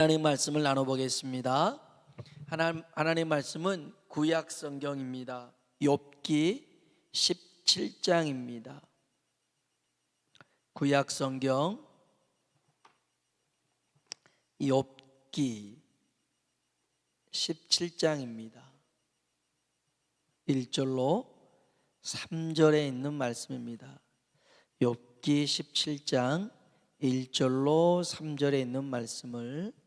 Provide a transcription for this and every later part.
하나님 말씀을 나눠보겠습니다. 하나님 말씀은 구약 성경입니다. 욥기 17장입니다. 구약 성경 욥기 17장입니다. 1절로 3절에 있는 말씀입니다. 욥기 17장 1절로 3절에 있는 말씀을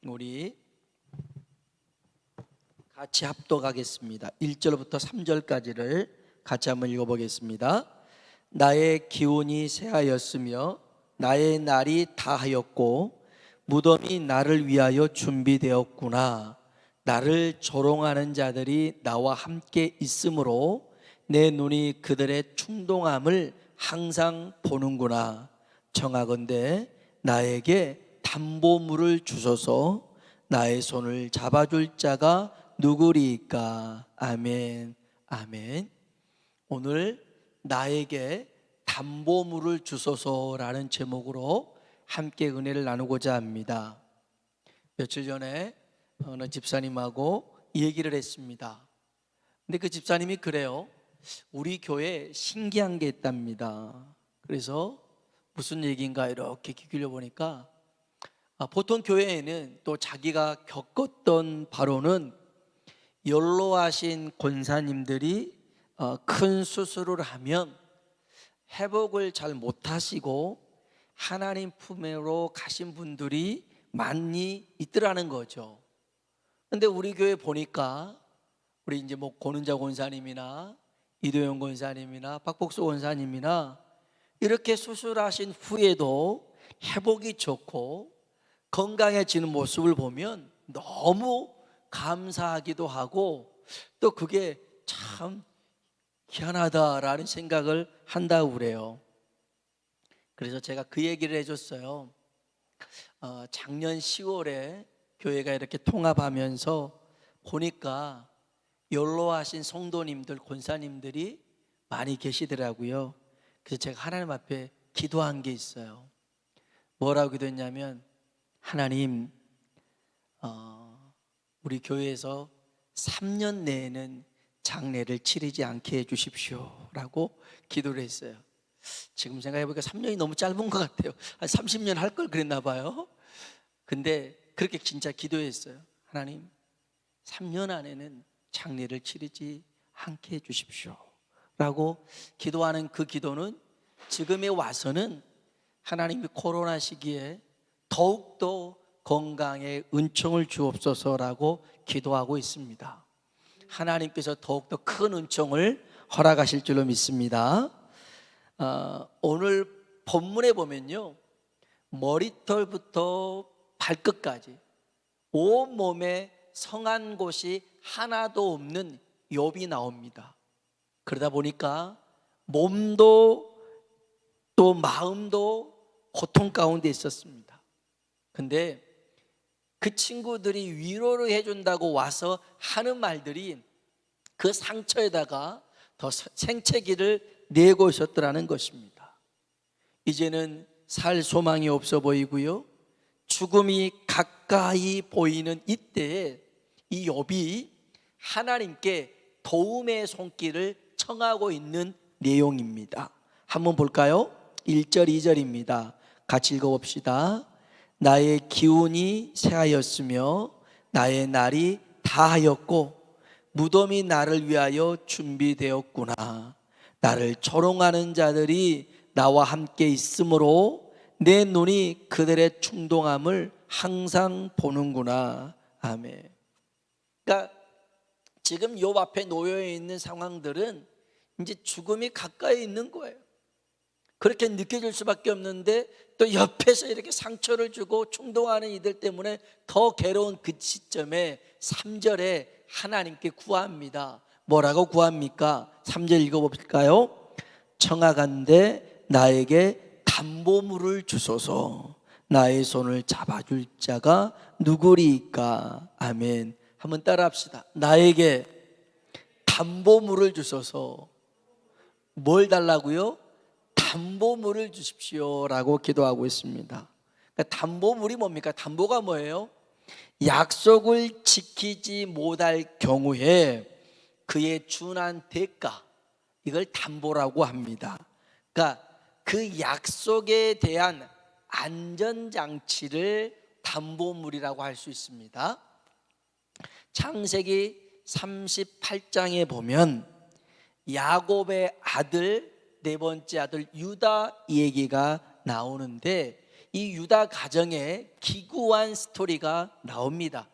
우리 같이 합독하겠습니다. 1절부터 3절까지를 같이 한번 읽어보겠습니다. 나의 기운이 새하였으며 나의 날이 다하였고 무덤이 나를 위하여 준비되었구나. 나를 조롱하는 자들이 나와 함께 있으므로 내 눈이 그들의 충동함을 항상 보는구나. 청하건대 나에게 담보물을 주소서. 나의 손을 잡아줄 자가 누구리이까. 아멘. 아멘. 오늘 나에게 담보물을 주소서라는 제목으로 함께 은혜를 나누고자 합니다. 며칠 전에 어느 집사님하고 얘기를 했습니다. 근데 그 집사님이 그래요. 우리 교회에 신기한 게 있답니다. 그래서 무슨 얘기인가 이렇게 귀 기울여 보니까 보통 교회에는 또 자기가 겪었던 바로는 연로하신 권사님들이 큰 수술을 하면 회복을 잘 못하시고 하나님 품으로 가신 분들이 많이 있더라는 거죠. 근데 우리 교회 보니까 우리 이제 뭐 고는자 권사님이나 이도영 권사님이나 박복수 권사님이나 이렇게 수술하신 후에도 회복이 좋고 건강해지는 모습을 보면 너무 감사하기도 하고 또 그게 참 희한하다라는 생각을 한다고 그래요. 그래서 제가 그 얘기를 해줬어요. 작년 10월에 교회가 이렇게 통합하면서 보니까 연로하신 성도님들, 권사님들이 많이 계시더라고요. 그래서 제가 하나님 앞에 기도한 게 있어요. 뭐라고 기도했냐면 하나님, 우리 교회에서 3년 내에는 장례를 치르지 않게 해주십시오 라고 기도를 했어요. 지금 생각해보니까 3년이 너무 짧은 것 같아요. 한 30년 할 걸 그랬나 봐요. 근데 그렇게 진짜 기도했어요. 하나님, 3년 안에는 장례를 치르지 않게 해주십시오 라고 기도하는 그 기도는 지금에 와서는 하나님이 코로나 시기에 더욱더 건강에 은총을 주옵소서라고 기도하고 있습니다. 하나님께서 더욱더 큰 은총을 허락하실 줄로 믿습니다. 오늘 본문에 보면요, 머리털부터 발끝까지 온몸에 성한 곳이 하나도 없는 욥이 나옵니다. 그러다 보니까 몸도 또 마음도 고통 가운데 있었습니다. 근데 그 친구들이 위로를 해준다고 와서 하는 말들이 그 상처에다가 더 생채기를 내고 있었더라는 것입니다. 이제는 살 소망이 없어 보이고요, 죽음이 가까이 보이는 이때에 이 욥이 하나님께 도움의 손길을 청하고 있는 내용입니다. 한번 볼까요? 1절 2절입니다 같이 읽어봅시다. 나의 기운이 새하였으며 나의 날이 다하였고 무덤이 나를 위하여 준비되었구나. 나를 조롱하는 자들이 나와 함께 있으므로 내 눈이 그들의 충동함을 항상 보는구나. 아멘. 그러니까 지금 욥 앞에 놓여 있는 상황들은 이제 죽음이 가까이 있는 거예요. 그렇게 느껴질 수밖에 없는데 또 옆에서 이렇게 상처를 주고 충동하는 이들 때문에 더 괴로운 그 시점에 3절에 하나님께 구합니다. 뭐라고 구합니까? 3절 읽어볼까요? 청하간대 나에게 담보물을 주소서. 나의 손을 잡아줄 자가 누구리이까. 아멘. 한번 따라합시다. 나에게 담보물을 주소서. 뭘 달라고요? 담보물을 주십시오라고 기도하고 있습니다. 그러니까 담보물이 뭡니까? 담보가 뭐예요? 약속을 지키지 못할 경우에 그의 준한 대가, 이걸 담보라고 합니다. 그러니까 그 약속에 대한 안전장치를 담보물이라고 할 수 있습니다. 창세기 38장에 보면 야곱의 아들, 네 번째 아들 유다 얘기가 나오는데, 이 유다 가정에 기구한 스토리가 나옵니다.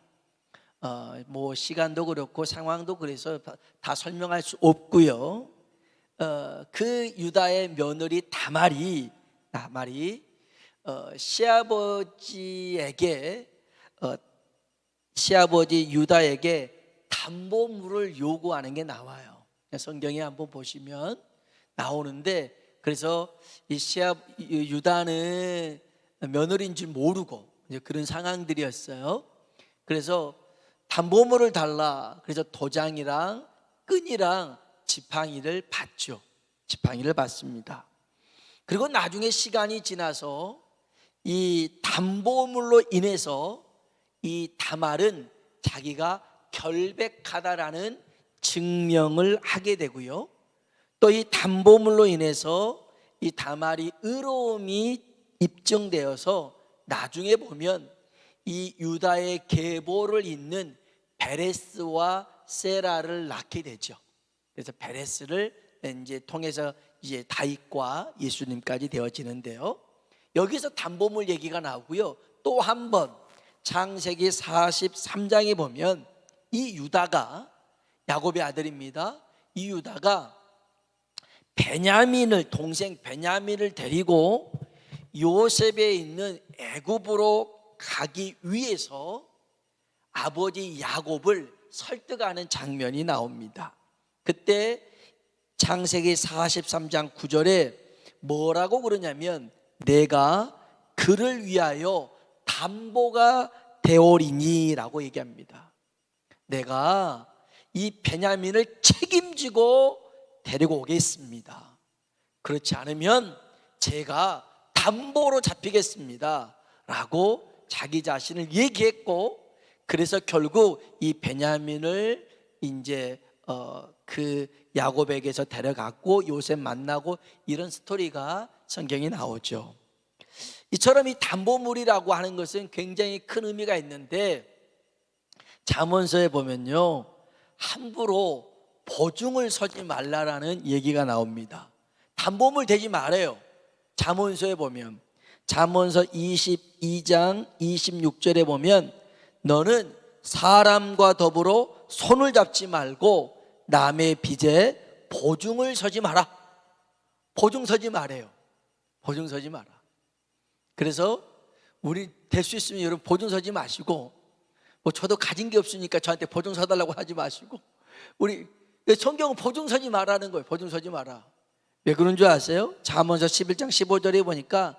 뭐 시간도 그렇고 상황도 그래서 다 설명할 수 없고요. 그 유다의 며느리 다말이 시아버지 유다에게 담보물을 요구하는 게 나와요. 성경에 한번 보시면 나오는데, 그래서 유다는 며느리인 줄 모르고 이제 그런 상황들이었어요. 그래서 담보물을 달라. 그래서 도장이랑 끈이랑 지팡이를 받죠. 지팡이를 받습니다. 그리고 나중에 시간이 지나서 이 담보물로 인해서 이 다말은 자기가 결백하다라는 증명을 하게 되고요. 또 이 담보물로 인해서 이 다말이 의로움이 입증되어서 나중에 보면 이 유다의 계보를 잇는 베레스와 세라를 낳게 되죠. 그래서 베레스를 이제 통해서 이제 다윗과 예수님까지 되어지는데요. 여기서 담보물 얘기가 나오고요. 또 한 번 창세기 43장에 보면 이 유다가, 야곱의 아들입니다. 이 유다가 동생 베냐민을 데리고 요셉에 있는 애굽으로 가기 위해서 아버지 야곱을 설득하는 장면이 나옵니다. 그때 창세기 43장 9절에 뭐라고 그러냐면, 내가 그를 위하여 담보가 되오리니 라고 얘기합니다. 내가 이 베냐민을 책임지고 데리고 오겠습니다. 그렇지 않으면 제가 담보로 잡히겠습니다 라고 자기 자신을 얘기했고, 그래서 결국 이 베냐민을 이제 그 야곱에게서 데려갔고 요셉 만나고, 이런 스토리가 성경에 나오죠. 이처럼 이 담보물이라고 하는 것은 굉장히 큰 의미가 있는데, 잠언서에 보면요, 함부로 보증을 서지 말라라는 얘기가 나옵니다. 담보물 대지 말아요. 잠언서에 보면, 잠언서 22장 26절에 보면, 너는 사람과 더불어 손을 잡지 말고 남의 빚에 보증을 서지 마라. 보증 서지 말아요. 보증 서지 마라. 그래서 우리 될 수 있으면 여러분 보증 서지 마시고, 뭐 저도 가진 게 없으니까 저한테 보증 서달라고 하지 마시고, 우리 성경은 보증 서지 말라는 거예요. 보증 서지 마라. 왜 그런 줄 아세요? 잠언서 11장 15절에 보니까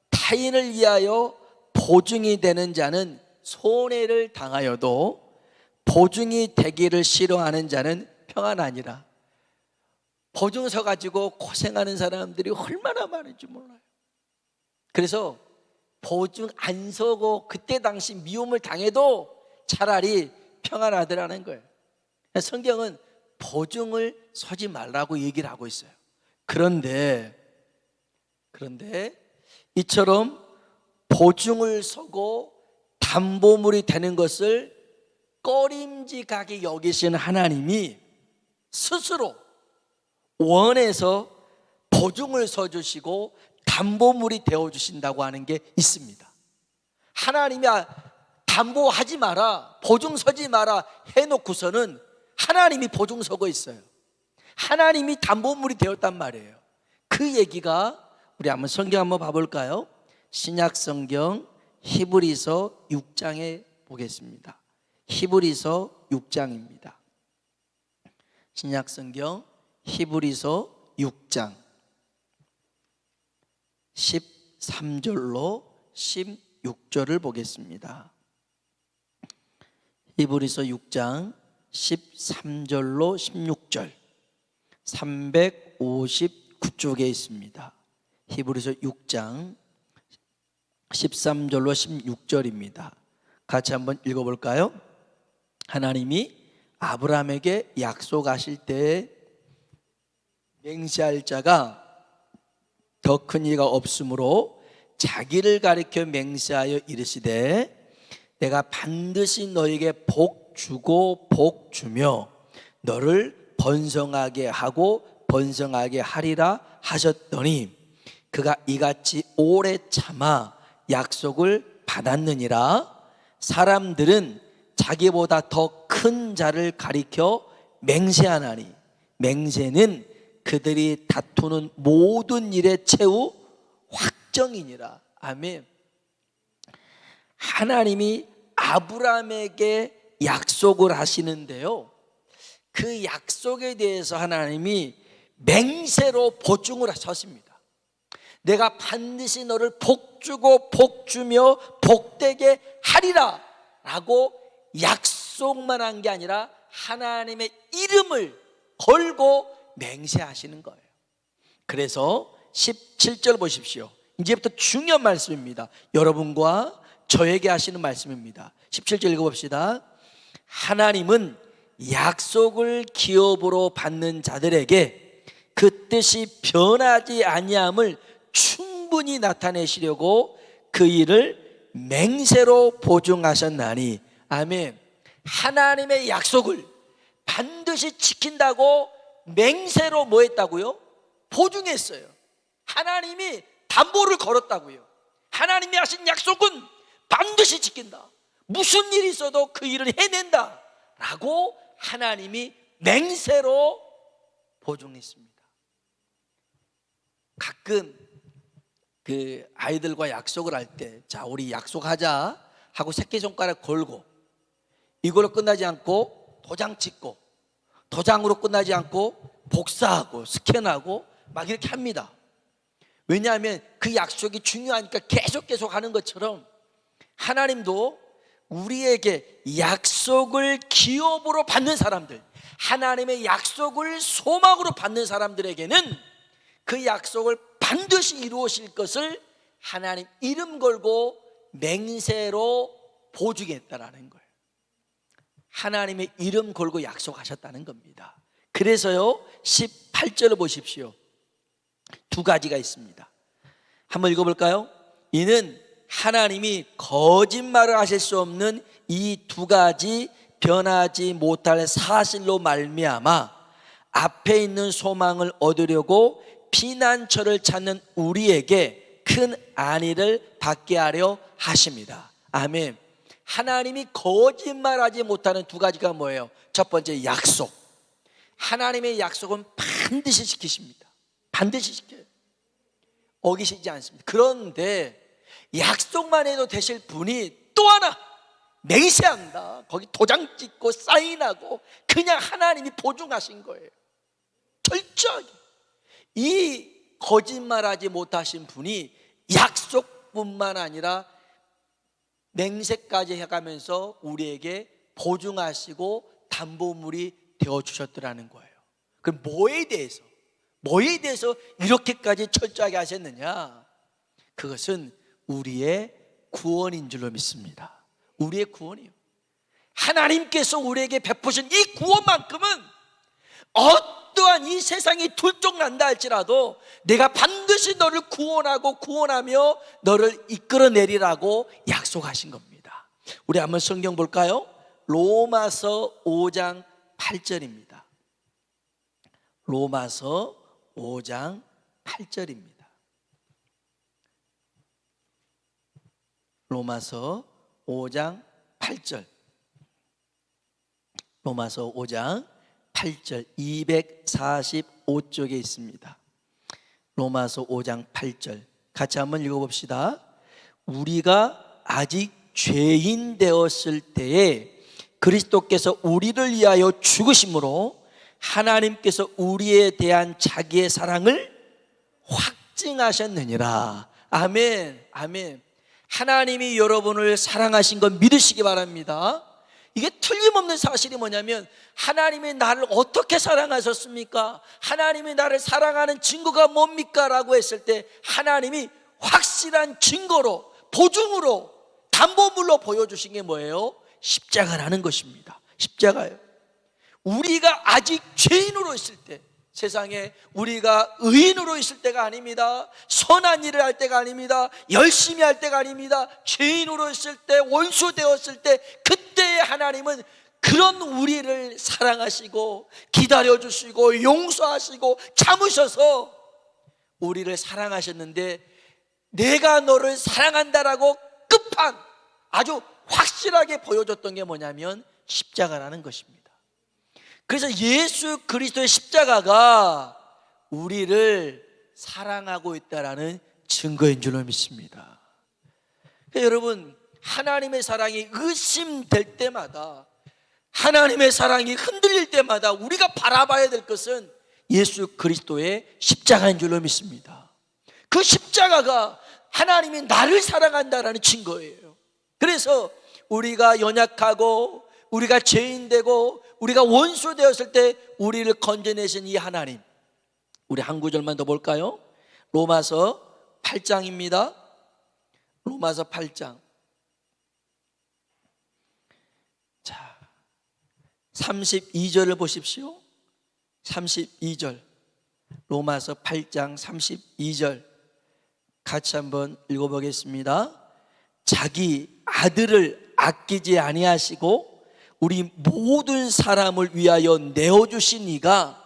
타인을 위하여 보증이 되는 자는 손해를 당하여도 보증이 되기를 싫어하는 자는 평안하니라. 보증 서 가지고 고생하는 사람들이 얼마나 많은지 몰라요. 그래서 보증 안 서고 그때 당시 미움을 당해도 차라리 평안하더라는 거예요. 성경은 보증을 서지 말라고 얘기를 하고 있어요. 그런데 이처럼 보증을 서고 담보물이 되는 것을 꺼림직하게 여기시는 하나님이 스스로 원해서 보증을 서주시고 담보물이 되어주신다고 하는 게 있습니다. 하나님이 담보하지 마라, 보증 서지 마라 해놓고서는 하나님이 보증 서고 있어요. 하나님이 담보물이 되었단 말이에요. 그 얘기가, 우리 한번 성경 한번 봐볼까요? 신약 성경 히브리서 6장에 보겠습니다. 히브리서 6장입니다. 신약 성경 히브리서 6장 13절로 16절을 보겠습니다. 히브리서 6장 13절로 16절 359쪽에 있습니다. 히브리서 6장 13절로 16절입니다. 같이 한번 읽어볼까요? 하나님이 아브라함에게 약속하실 때 맹세할 자가 더 큰 이가 없으므로 자기를 가리켜 맹세하여 이르시되 내가 반드시 너에게 복 주고 복 주며 너를 번성하게 하고 번성하게 하리라 하셨더니 그가 이같이 오래 참아 약속을 받았느니라. 사람들은 자기보다 더 큰 자를 가리켜 맹세하나니 맹세는 그들이 다투는 모든 일의 최후 확정이니라. 아멘. 하나님이 아브라함에게 약속을 하시는데요, 그 약속에 대해서 하나님이 맹세로 보증을 하셨습니다. 내가 반드시 너를 복주고 복주며 복되게 하리라 라고 약속만 한 게 아니라 하나님의 이름을 걸고 맹세하시는 거예요. 그래서 17절 보십시오. 이제부터 중요한 말씀입니다. 여러분과 저에게 하시는 말씀입니다. 17절 읽어봅시다. 하나님은 약속을 기업으로 받는 자들에게 그 뜻이 변하지 아니함을 충분히 나타내시려고 그 일을 맹세로 보증하셨나니. 아멘. 하나님의 약속을 반드시 지킨다고 맹세로 뭐 했다고요? 보증했어요. 하나님이 담보를 걸었다고요. 하나님이 하신 약속은 반드시 지킨다. 무슨 일이 있어도 그 일을 해낸다 라고 하나님이 맹세로 보증했습니다. 가끔 그 아이들과 약속을 할 때, 자 우리 약속하자 하고 새끼손가락 걸고 이걸로 끝나지 않고 도장 찍고 도장으로 끝나지 않고 복사하고 스캔하고 막 이렇게 합니다. 왜냐하면 그 약속이 중요하니까 계속 하는 것처럼 하나님도 우리에게 약속을 기업으로 받는 사람들, 하나님의 약속을 소망으로 받는 사람들에게는 그 약속을 반드시 이루어질 것을 하나님 이름 걸고 맹세로 보증했다라는 거예요. 하나님의 이름 걸고 약속하셨다는 겁니다. 그래서요 18절을 보십시오. 두 가지가 있습니다. 한번 읽어볼까요? 이는 하나님이 거짓말을 하실 수 없는 이 두 가지 변하지 못할 사실로 말미암아 앞에 있는 소망을 얻으려고 피난처를 찾는 우리에게 큰 안위를 받게 하려 하십니다. 아멘. 하나님이 거짓말하지 못하는 두 가지가 뭐예요? 첫 번째 약속. 하나님의 약속은 반드시 지키십니다. 반드시 지켜요. 어기시지 않습니다. 그런데 약속만 해도 되실 분이 또 하나 맹세한다. 거기 도장 찍고 사인하고 그냥 하나님이 보증하신 거예요. 철저하게. 이 거짓말하지 못하신 분이 약속뿐만 아니라 맹세까지 해가면서 우리에게 보증하시고 담보물이 되어주셨더라는 거예요. 그럼 뭐에 대해서 이렇게까지 철저하게 하셨느냐? 그것은 우리의 구원인 줄로 믿습니다. 우리의 구원이요. 하나님께서 우리에게 베푸신 이 구원만큼은 어떠한 이 세상이 둘쪽난다 할지라도 내가 반드시 너를 구원하고 구원하며 너를 이끌어내리라고 약속하신 겁니다. 우리 한번 성경 볼까요? 로마서 5장 8절입니다. 로마서 5장 8절입니다. 로마서 5장 8절. 로마서 5장 8절 245쪽에 있습니다. 로마서 5장 8절 같이 한번 읽어봅시다. 우리가 아직 죄인 되었을 때에 그리스도께서 우리를 위하여 죽으심으로 하나님께서 우리에 대한 자기의 사랑을 확증하셨느니라. 아멘. 아멘. 하나님이 여러분을 사랑하신 건 믿으시기 바랍니다. 이게 틀림없는 사실이 뭐냐면 하나님이 나를 어떻게 사랑하셨습니까? 하나님이 나를 사랑하는 증거가 뭡니까? 라고 했을 때 하나님이 확실한 증거로, 보증으로, 담보물로 보여주신 게 뭐예요? 십자가라는 것입니다. 십자가예요. 우리가 아직 죄인으로 있을 때, 세상에 우리가 의인으로 있을 때가 아닙니다. 선한 일을 할 때가 아닙니다. 열심히 할 때가 아닙니다. 죄인으로 있을 때, 원수 되었을 때, 그때의 하나님은 그런 우리를 사랑하시고 기다려주시고 용서하시고 참으셔서 우리를 사랑하셨는데, 내가 너를 사랑한다라고 끝판 아주 확실하게 보여줬던 게 뭐냐면 십자가라는 것입니다. 그래서 예수 그리스도의 십자가가 우리를 사랑하고 있다라는 증거인 줄로 믿습니다. 그러니까 여러분, 하나님의 사랑이 의심될 때마다, 하나님의 사랑이 흔들릴 때마다 우리가 바라봐야 될 것은 예수 그리스도의 십자가인 줄로 믿습니다. 그 십자가가 하나님이 나를 사랑한다라는 증거예요. 그래서 우리가 연약하고 우리가 죄인 되고 우리가 원수 되었을 때 우리를 건져내신 이 하나님, 우리 한 구절만 더 볼까요? 로마서 8장입니다. 로마서 8장. 자, 32절을 보십시오. 32절. 로마서 8장 32절 같이 한번 읽어보겠습니다. 자기 아들을 아끼지 아니하시고 우리 모든 사람을 위하여 내어주신 이가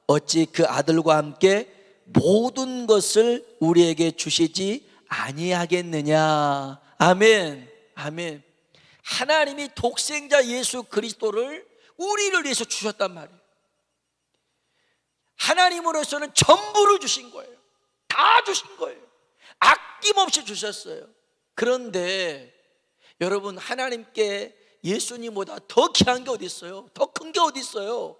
어찌 그 아들과 함께 모든 것을 우리에게 주시지 아니하겠느냐. 아멘, 아멘. 하나님이 독생자 예수 그리스도를 우리를 위해서 주셨단 말이에요. 하나님으로서는 전부를 주신 거예요. 다 주신 거예요. 아낌없이 주셨어요. 그런데 여러분, 하나님께 예수님보다 더 귀한 게 어디 있어요? 더 큰 게 어디 있어요?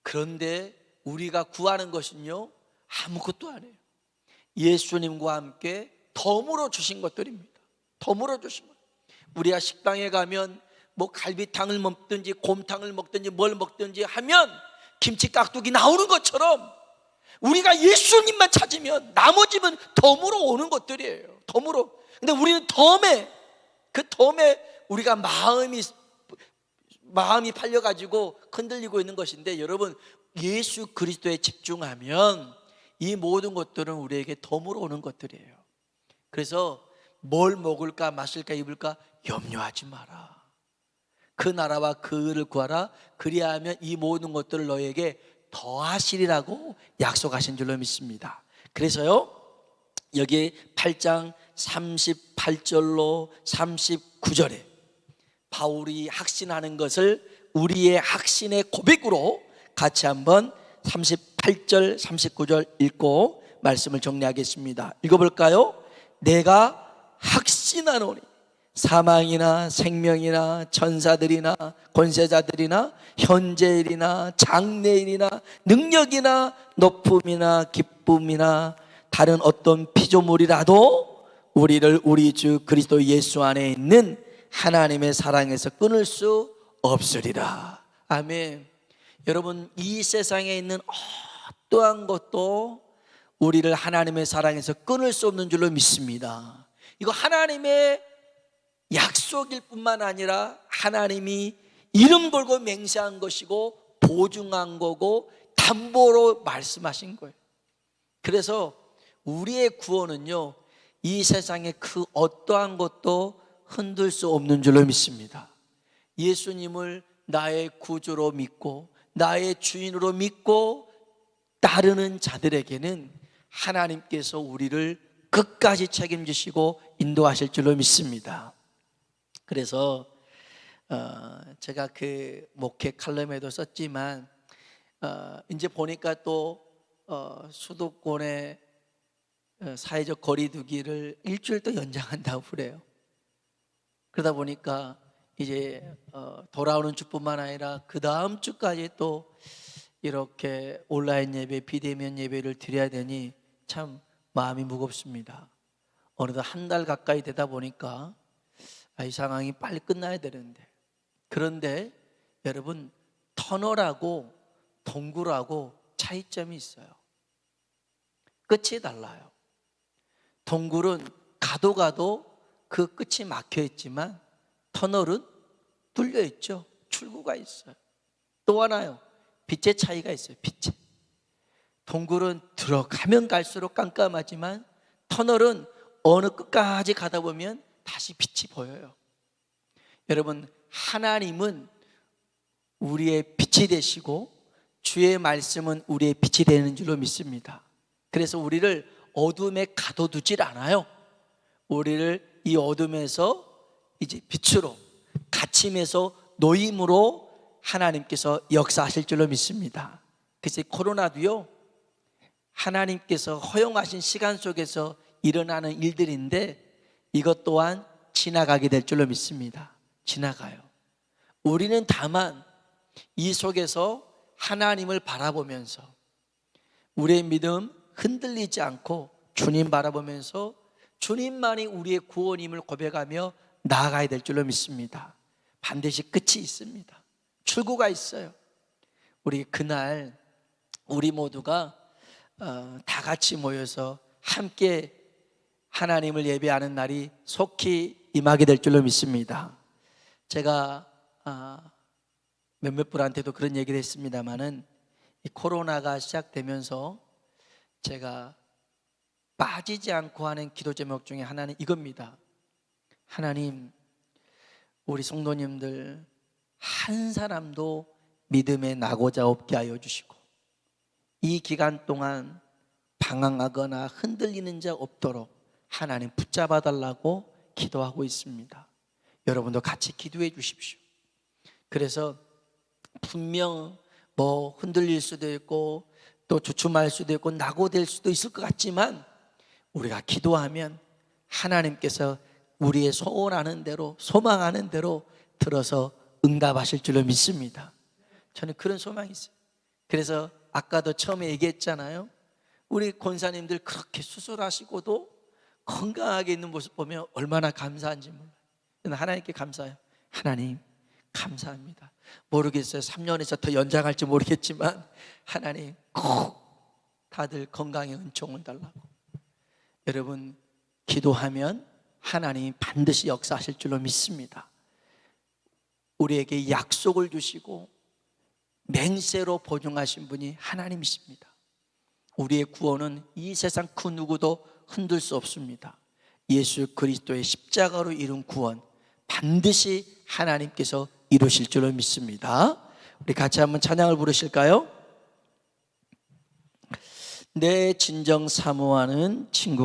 그런데 우리가 구하는 것은요, 아무것도 아니에요. 예수님과 함께 덤으로 주신 것들입니다. 덤으로 주신 것. 우리가 식당에 가면 뭐 갈비탕을 먹든지 곰탕을 먹든지 뭘 먹든지 하면 김치 깍두기 나오는 것처럼 우리가 예수님만 찾으면 나머지는 덤으로 오는 것들이에요. 덤으로. 근데 우리는 그 덤에 우리가 마음이 팔려가지고 흔들리고 있는 것인데, 여러분, 예수 그리스도에 집중하면 이 모든 것들은 우리에게 덤으로 오는 것들이에요. 그래서 뭘 먹을까 마실까 입을까 염려하지 마라. 그 나라와 그 의를 구하라. 그리하면 이 모든 것들을 너에게 더하시리라고 약속하신 줄로 믿습니다. 그래서요, 여기 8장 38절로 39절에 바울이 확신하는 것을 우리의 확신의 고백으로 같이 한번 38절 39절 읽고 말씀을 정리하겠습니다. 읽어볼까요? 내가 확신하노니 사망이나 생명이나 천사들이나 권세자들이나 현재일이나 장래일이나 능력이나 높음이나 기쁨이나 다른 어떤 피조물이라도 우리를 우리 주 그리스도 예수 안에 있는 하나님의 사랑에서 끊을 수 없으리라. 아멘. 여러분, 이 세상에 있는 어떠한 것도 우리를 하나님의 사랑에서 끊을 수 없는 줄로 믿습니다. 이거 하나님의 약속일 뿐만 아니라 하나님이 이름 걸고 맹세한 것이고 보증한 거고 담보로 말씀하신 거예요. 그래서 우리의 구원은요, 이 세상의 그 어떠한 것도 흔들 수 없는 줄로 믿습니다. 예수님을 나의 구주로 믿고 나의 주인으로 믿고 따르는 자들에게는 하나님께서 우리를 끝까지 책임지시고 인도하실 줄로 믿습니다. 그래서 제가 그 목회 칼럼에도 썼지만 이제 보니까 또 수도권의 사회적 거리두기를 일주일 또 연장한다고 그래요. 그러다 보니까 이제 돌아오는 주뿐만 아니라 그 다음 주까지 또 이렇게 온라인 예배, 비대면 예배를 드려야 되니 참 마음이 무겁습니다. 어느덧 한 달 가까이 되다 보니까 이 상황이 빨리 끝나야 되는데. 그런데 여러분, 터널하고 동굴하고 차이점이 있어요. 끝이 달라요. 동굴은 가도 그 끝이 막혀 있지만 터널은 뚫려 있죠. 출구가 있어요. 또 하나요, 빛의 차이가 있어요. 빛의. 동굴은 들어가면 갈수록 깜깜하지만 터널은 어느 끝까지 가다 보면 다시 빛이 보여요. 여러분, 하나님은 우리의 빛이 되시고 주의 말씀은 우리의 빛이 되는 줄로 믿습니다. 그래서 우리를 어둠에 가둬두질 않아요. 우리를 이 어둠에서 이제 빛으로, 갇힘에서 노임으로 하나님께서 역사하실 줄로 믿습니다. 그래서 코로나도요, 하나님께서 허용하신 시간 속에서 일어나는 일들인데 이것 또한 지나가게 될 줄로 믿습니다. 지나가요. 우리는 다만 이 속에서 하나님을 바라보면서 우리의 믿음 흔들리지 않고 주님 바라보면서 주님만이 우리의 구원임을 고백하며 나아가야 될 줄로 믿습니다. 반드시 끝이 있습니다. 출구가 있어요. 우리 그날 우리 모두가 다 같이 모여서 함께 하나님을 예배하는 날이 속히 임하게 될 줄로 믿습니다. 제가 몇몇 분한테도 그런 얘기를 했습니다마는 이 코로나가 시작되면서 제가 빠지지 않고 하는 기도 제목 중에 하나는 이겁니다. 하나님, 우리 성도님들 한 사람도 믿음에 나고자 없게 하여 주시고 이 기간 동안 방황하거나 흔들리는 자 없도록 하나님 붙잡아 달라고 기도하고 있습니다. 여러분도 같이 기도해 주십시오. 그래서 분명 흔들릴 수도 있고 또 주춤할 수도 있고 낙오될 수도 있을 것 같지만 우리가 기도하면 하나님께서 우리의 소원하는 대로, 소망하는 대로 들어서 응답하실 줄로 믿습니다. 저는 그런 소망이 있어요. 그래서 아까도 처음에 얘기했잖아요. 우리 권사님들 그렇게 수술하시고도 건강하게 있는 모습 보면 얼마나 감사한지 몰라요. 하나님께 감사해요. 하나님 감사합니다. 모르겠어요. 3년에서 더 연장할지 모르겠지만 하나님 꼭 다들 건강의 은총을 달라고. 여러분, 기도하면 하나님이 반드시 역사하실 줄로 믿습니다. 우리에게 약속을 주시고 맹세로 보증하신 분이 하나님이십니다. 우리의 구원은 이 세상 그 누구도 흔들 수 없습니다. 예수 그리스도의 십자가로 이룬 구원 반드시 하나님께서 이루실 줄로 믿습니다. 우리 같이 한번 찬양을 부르실까요? 내 진정 사모하는 친구가